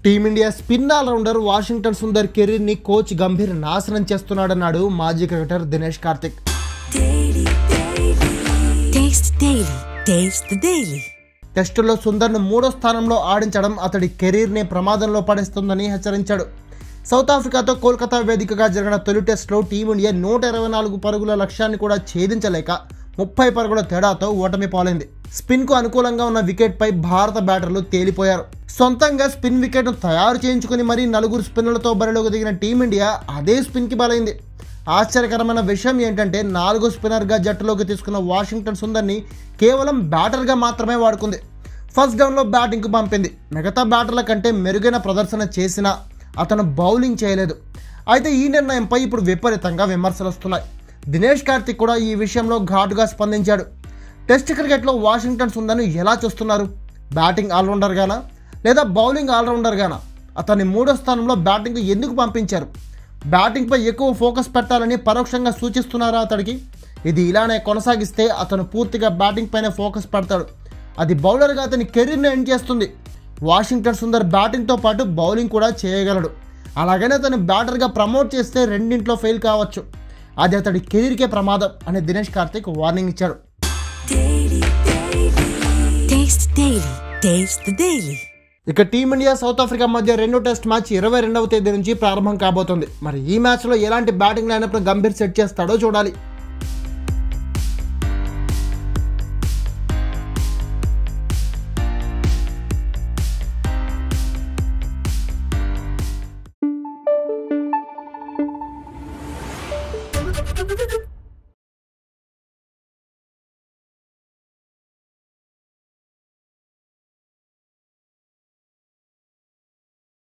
Team India spin allrounder Washington Sundar కెరీర్ని coach Gambhir నాశనం చేస్తున్నాడన్నాడు మాజీ క్రికెటర్ దినేష్ కార్తిక్. టెస్టుల్లో సుందర్ను 3వ స్థానంలో ఆడించడం అతడి కెరీర్ని ప్రమాదంలో పడేస్తుందని హెచ్చరించాడు. సౌత్ ఆఫ్రికాతో కోల్కతా వేదికగా జరిగిన తొలి టెస్టులో టీమిండియా 124 పరుగుల లక్ష్యాన్ని కూడా ఛేదించలేక 30 పరుగుల తేడాతో ఓటమి పాలైంది. స్పిన్కు అనుకూలంగా ఉన్న వికెట్పై భారత బ్యాటర్లు తేలిపోయారు. సొంతంగా స్పిన్ వికెట్ను తయారు చేయించుకుని మరీ 4 స్పిన్నర్లతో బరిలోకి దిగిన టీమిండియా అదే స్పిన్కి బలైంది. ఆశ్చర్యకరమైన విషయం ఏంటంటే 4వ స్పిన్నర్గా జట్టులోకి తీసుకున్న వాషింగ్టన్ సుందర్ని కేవలం బ్యాటర్గా మాత్రమే వాడుకుంది. ఫస్ట్ డౌన్లో బ్యాటింగ్కు పంపింది. మిగతా బ్యాటర్ల కంటే మెరుగైన ప్రదర్శన చేసినా అతను బౌలింగ్ చేయలేదు. అయితే ఈ నిర్ణయంపై ఇప్పుడు విపరీతంగా విమర్శలు వస్తున్నాయి. దినేష్ కార్తిక్ కూడా ఈ విషయంలో ఘాటుగా స్పందించాడు. టెస్ట్ క్రికెట్లో వాషింగ్టన్ సుందర్ను ఎలా చూస్తున్నారు? బ్యాటింగ్ ఆల్రౌండర్ గానా లేదా బౌలింగ్ ఆల్రౌండర్ గానా? అతన్ని 3వ స్థానంలో బ్యాటింగ్కు ఎందుకు పంపించారు? బ్యాటింగ్పై ఎక్కువ ఫోకస్ పెట్టాలని పరోక్షంగా సూచిస్తున్నారా అతడికి? ఇది ఇలానే కొనసాగిస్తే అతను పూర్తిగా బ్యాటింగ్ పైన ఫోకస్ పెడతాడు. అది బౌలర్గా అతని కెరీర్ని ఎండ్ చేస్తుంది. వాషింగ్టన్ సుందర్ బ్యాటింగ్తో పాటు బౌలింగ్ కూడా చేయగలడు. అలాగనే అతను బ్యాటర్గా ప్రమోట్ చేస్తే రెండింట్లో ఫెయిల్ కావచ్చు. అది అతడి కెరీర్కే ప్రమాదం అని దినేష్ కార్తిక్ వార్నింగ్ ఇచ్చాడు. ఇక టీమిండియా సౌత్ ఆఫ్రికా మధ్య 2వ టెస్ట్ మ్యాచ్ 22వ తేదీ నుంచి ప్రారంభం కాబోతుంది. మరి ఈ మ్యాచ్లో ఎలాంటి బ్యాటింగ్ లైనప్ను గంభీర్ సెట్ చేస్తాడో చూడాలి.